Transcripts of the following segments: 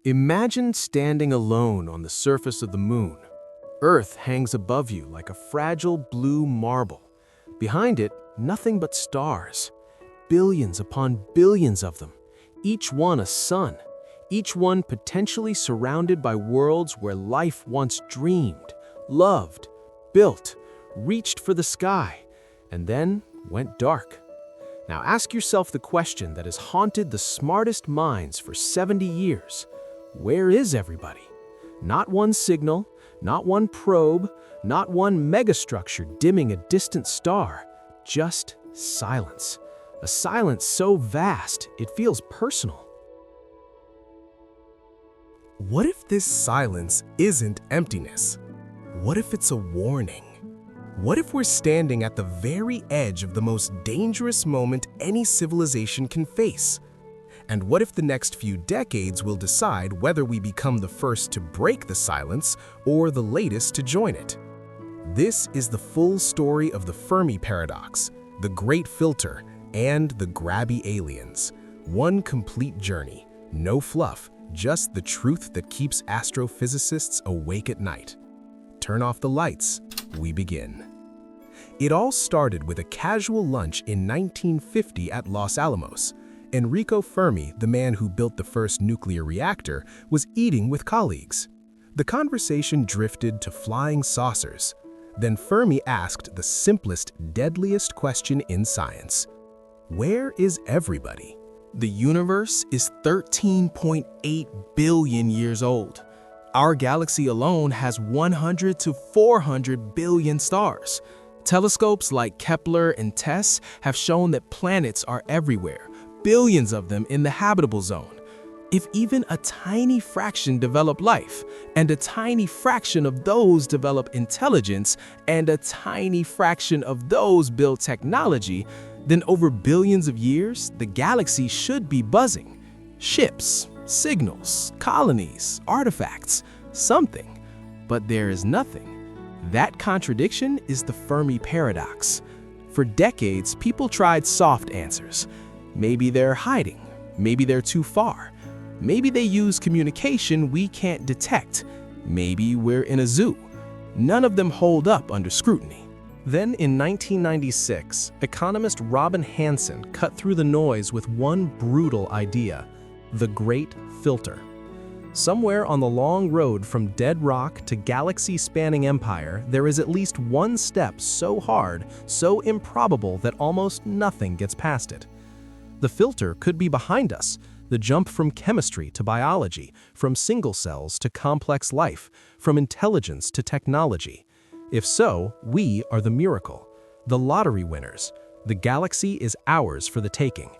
Imagine standing alone on the surface of the moon. Earth hangs above you like a fragile blue marble. Behind it, nothing but stars. Billions upon billions of them, each one a sun, each one potentially surrounded by worlds where life once dreamed, loved, built, reached for the sky, and then went dark. Now ask yourself the question that has haunted the smartest minds for 70 years. Where is everybody? Not one signal, not one probe, not one megastructure dimming a distant star, just silence. A silence so vast, it feels personal. What if this silence isn't emptiness? What if it's a warning? What if we're standing at the very edge of the most dangerous moment any civilization can face? And what if the next few decades will decide whether we become the first to break the silence or the latest to join it? This is the full story of the Fermi Paradox, the Great Filter, and the Grabby Aliens. One complete journey, no fluff, just the truth that keeps astrophysicists awake at night. Turn off the lights, we begin. It all started with a casual lunch in 1950 at Los Alamos. Enrico Fermi, the man who built the first nuclear reactor, was eating with colleagues. The conversation drifted to flying saucers. Then Fermi asked the simplest, deadliest question in science. Where is everybody? The universe is 13.8 billion years old. Our galaxy alone has 100 to 400 billion stars. Telescopes like Kepler and TESS have shown that planets are everywhere, billions of them in the habitable zone. If even a tiny fraction develop life, and a tiny fraction of those develop intelligence, and a tiny fraction of those build technology, then over billions of years, the galaxy should be buzzing. Ships, signals, colonies, artifacts, something. But there is nothing. That contradiction is the Fermi Paradox. For decades, people tried soft answers. Maybe they're hiding. Maybe they're too far. Maybe they use communication we can't detect. Maybe we're in a zoo. None of them hold up under scrutiny. Then in 1996, economist Robin Hanson cut through the noise with one brutal idea: the Great Filter. Somewhere on the long road from dead rock to galaxy-spanning empire, there is at least one step so hard, so improbable that almost nothing gets past it. The filter could be behind us, the jump from chemistry to biology, from single cells to complex life, from intelligence to technology. If so, we are the miracle, the lottery winners. The galaxy is ours for the taking.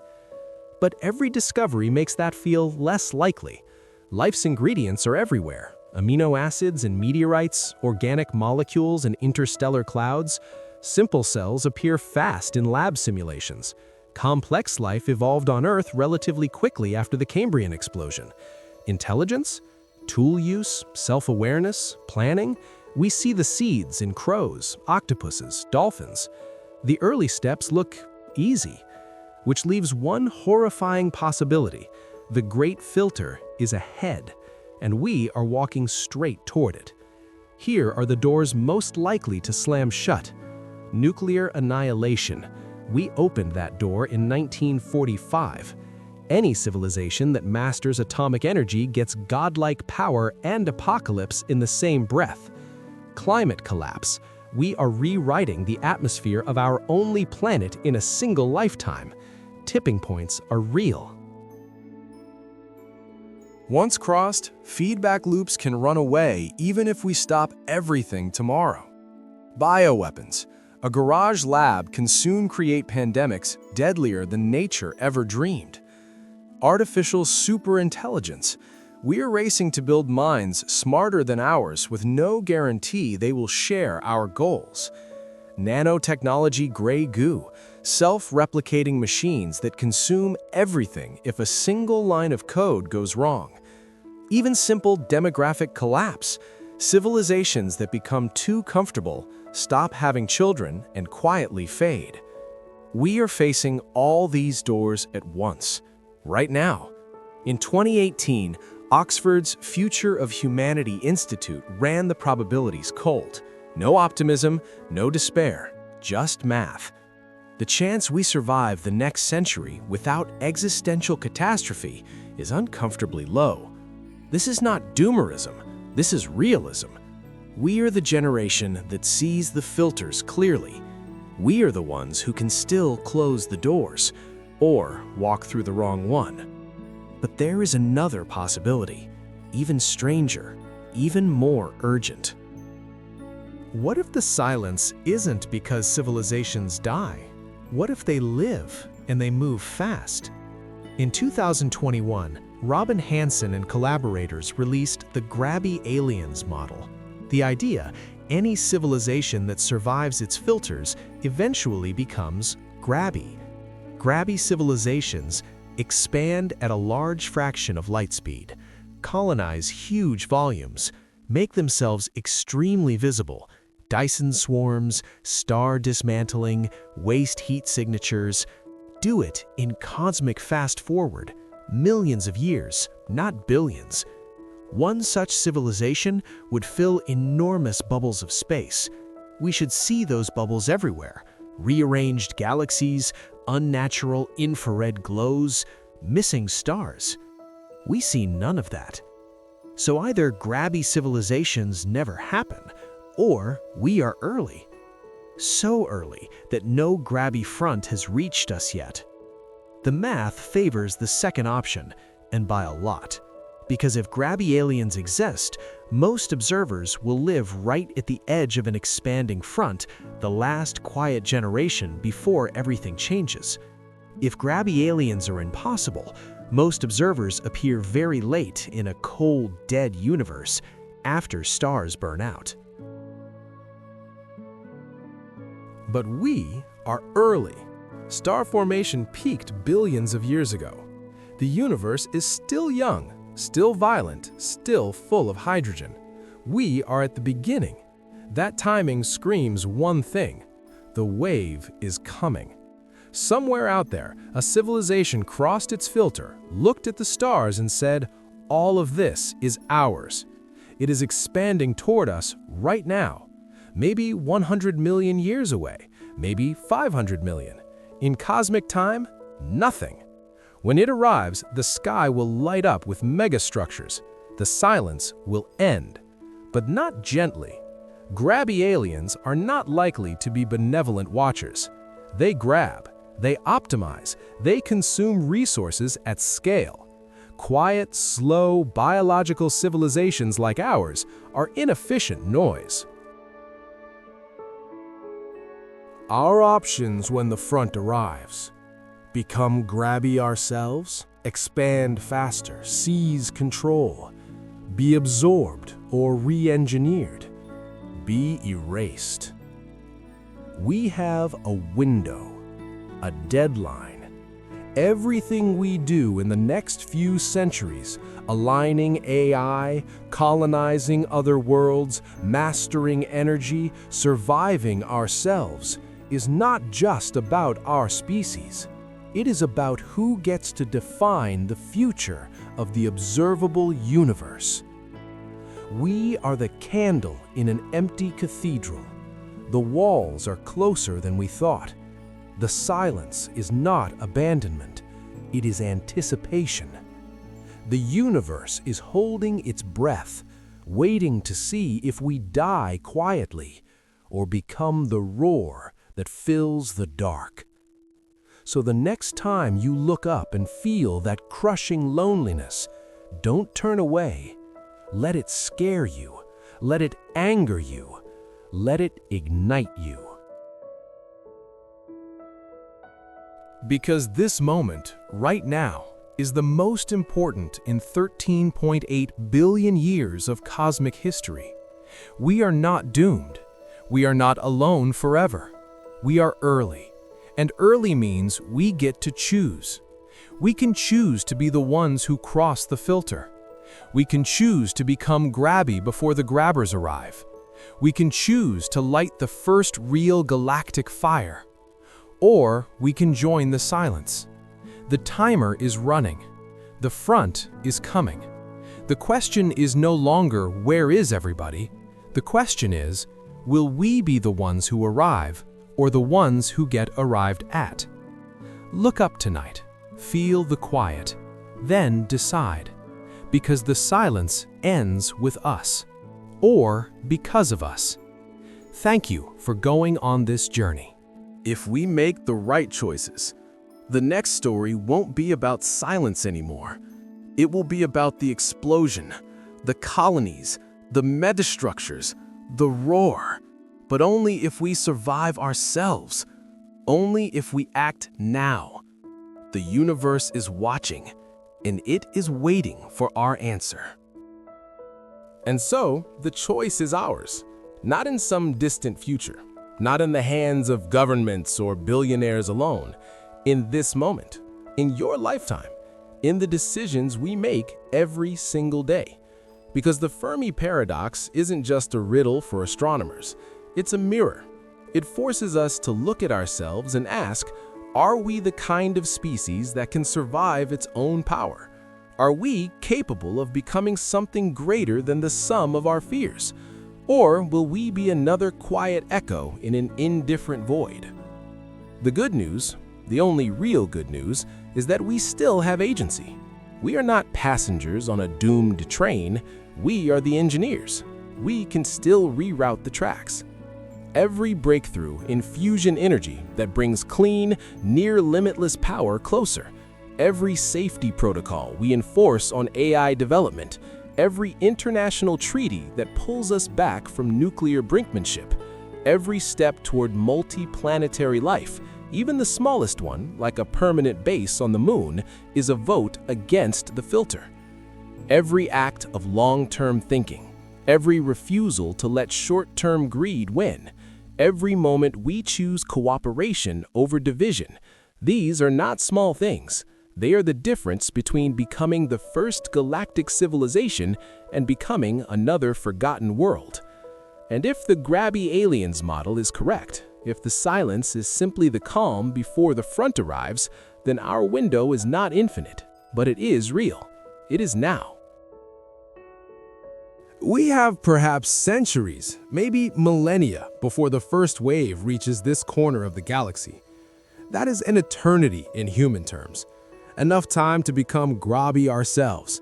But every discovery makes that feel less likely. Life's ingredients are everywhere: amino acids in meteorites, organic molecules in interstellar clouds. Simple cells appear fast in lab simulations. Complex life evolved on Earth relatively quickly after the Cambrian explosion. Intelligence? Tool use? Self-awareness? Planning? We see the seeds in crows, octopuses, dolphins. The early steps look easy, which leaves one horrifying possibility. The Great Filter is ahead, and we are walking straight toward it. Here are the doors most likely to slam shut. Nuclear annihilation. We opened that door in 1945. Any civilization that masters atomic energy gets godlike power and apocalypse in the same breath. Climate collapse. We are rewriting the atmosphere of our only planet in a single lifetime. Tipping points are real. Once crossed, feedback loops can run away even if we stop everything tomorrow. Bioweapons. A garage lab can soon create pandemics deadlier than nature ever dreamed. Artificial superintelligence. We are racing to build minds smarter than ours with no guarantee they will share our goals. Nanotechnology gray goo. Self-replicating machines that consume everything if a single line of code goes wrong. Even simple demographic collapse. Civilizations that become too comfortable, stop having children, and quietly fade. We are facing all these doors at once, right now. In 2018, Oxford's Future of Humanity Institute ran the probabilities cold. No optimism, no despair, just math. The chance we survive the next century without existential catastrophe is uncomfortably low. This is not doomerism, this is realism. We are the generation that sees the filters clearly. We are the ones who can still close the doors, or walk through the wrong one. But there is another possibility, even stranger, even more urgent. What if the silence isn't because civilizations die? What if they live and they move fast? In 2021, Robin Hanson and collaborators released the Grabby Aliens model. The idea, any civilization that survives its filters eventually becomes grabby. Grabby civilizations expand at a large fraction of light speed, colonize huge volumes, make themselves extremely visible, Dyson swarms, star dismantling, waste heat signatures, do it in cosmic fast-forward, millions of years, not billions. One such civilization would fill enormous bubbles of space. We should see those bubbles everywhere. Rearranged galaxies, unnatural infrared glows, missing stars. We see none of that. So either grabby civilizations never happen, or we are early. So early that no grabby front has reached us yet. The math favors the second option, and by a lot. Because if grabby aliens exist, most observers will live right at the edge of an expanding front, the last quiet generation before everything changes. If grabby aliens are impossible, most observers appear very late in a cold, dead universe, after stars burn out. But we are early. Star formation peaked billions of years ago. The universe is still young, still violent, still full of hydrogen. We are at the beginning. That timing screams one thing: the wave is coming. Somewhere out there, a civilization crossed its filter, looked at the stars and said, "All of this is ours." It is expanding toward us right now. Maybe 100 million years away, maybe 500 million. In cosmic time, nothing. When it arrives, the sky will light up with megastructures. The silence will end, but not gently. Grabby aliens are not likely to be benevolent watchers. They grab, they optimize, they consume resources at scale. Quiet, slow, biological civilizations like ours are inefficient noise. Our options when the front arrives: become grabby ourselves, expand faster, seize control, be absorbed or re-engineered, be erased. We have a window, a deadline. Everything we do in the next few centuries, aligning AI, colonizing other worlds, mastering energy, surviving ourselves, is not just about our species. It is about who gets to define the future of the observable universe. We are the candle in an empty cathedral. The walls are closer than we thought. The silence is not abandonment, it is anticipation. The universe is holding its breath, waiting to see if we die quietly or become the roar that fills the dark. So the next time you look up and feel that crushing loneliness, don't turn away. Let it scare you. Let it anger you. Let it ignite you. Because this moment, right now, is the most important in 13.8 billion years of cosmic history. We are not doomed. We are not alone forever. We are early, and early means we get to choose. We can choose to be the ones who cross the filter. We can choose to become grabby before the grabbers arrive. We can choose to light the first real galactic fire. Or we can join the silence. The timer is running. The front is coming. The question is no longer, where is everybody? The question is, will we be the ones who arrive, or the ones who get arrived at? Look up tonight, feel the quiet, then decide, because the silence ends with us, or because of us. Thank you for going on this journey. If we make the right choices, the next story won't be about silence anymore. It will be about the explosion, the colonies, the metastructures, the roar. But only if we survive ourselves. Only if we act now. The universe is watching, and it is waiting for our answer. And so, the choice is ours, not in some distant future, not in the hands of governments or billionaires alone, in this moment, in your lifetime, in the decisions we make every single day. Because the Fermi paradox isn't just a riddle for astronomers, it's a mirror. It forces us to look at ourselves and ask, are we the kind of species that can survive its own power? Are we capable of becoming something greater than the sum of our fears? Or will we be another quiet echo in an indifferent void? The good news, the only real good news, is that we still have agency. We are not passengers on a doomed train, we are the engineers. We can still reroute the tracks. Every breakthrough in fusion energy that brings clean, near-limitless power closer, every safety protocol we enforce on AI development, every international treaty that pulls us back from nuclear brinkmanship, every step toward multi-planetary life, even the smallest one, like a permanent base on the moon, is a vote against the filter. Every act of long-term thinking, every refusal to let short-term greed win, every moment we choose cooperation over division, these are not small things. They are the difference between becoming the first galactic civilization and becoming another forgotten world. And if the grabby aliens model is correct, if the silence is simply the calm before the front arrives, then our window is not infinite, but it is real. It is now. We have perhaps centuries, maybe millennia, before the first wave reaches this corner of the galaxy. That is an eternity in human terms. Enough time to become grabby ourselves.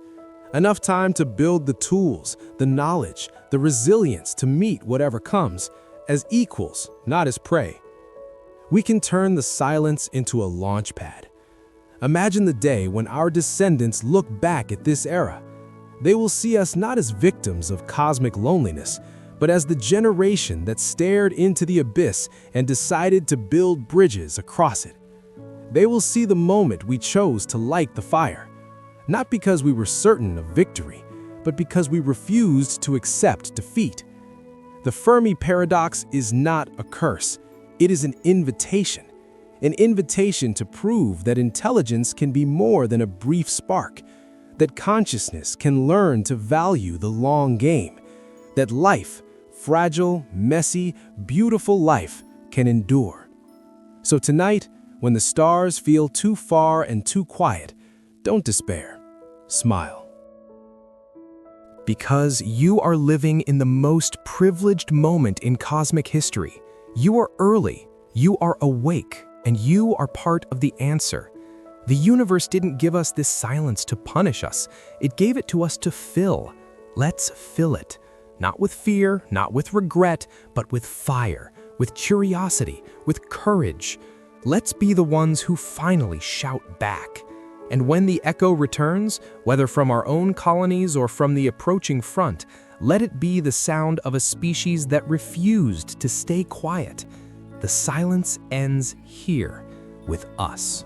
Enough time to build the tools, the knowledge, the resilience to meet whatever comes, as equals, not as prey. We can turn the silence into a launch pad. Imagine the day when our descendants look back at this era. They will see us not as victims of cosmic loneliness, but as the generation that stared into the abyss and decided to build bridges across it. They will see the moment we chose to light the fire, not because we were certain of victory, but because we refused to accept defeat. The Fermi paradox is not a curse. It is an invitation to prove that intelligence can be more than a brief spark, that consciousness can learn to value the long game, that life, fragile, messy, beautiful life, can endure. So tonight, when the stars feel too far and too quiet, don't despair. Smile. Because you are living in the most privileged moment in cosmic history. You are early, you are awake, and you are part of the answer. The universe didn't give us this silence to punish us. It gave it to us to fill. Let's fill it. Not with fear, not with regret, but with fire, with curiosity, with courage. Let's be the ones who finally shout back. And when the echo returns, whether from our own colonies or from the approaching front, let it be the sound of a species that refused to stay quiet. The silence ends here with us.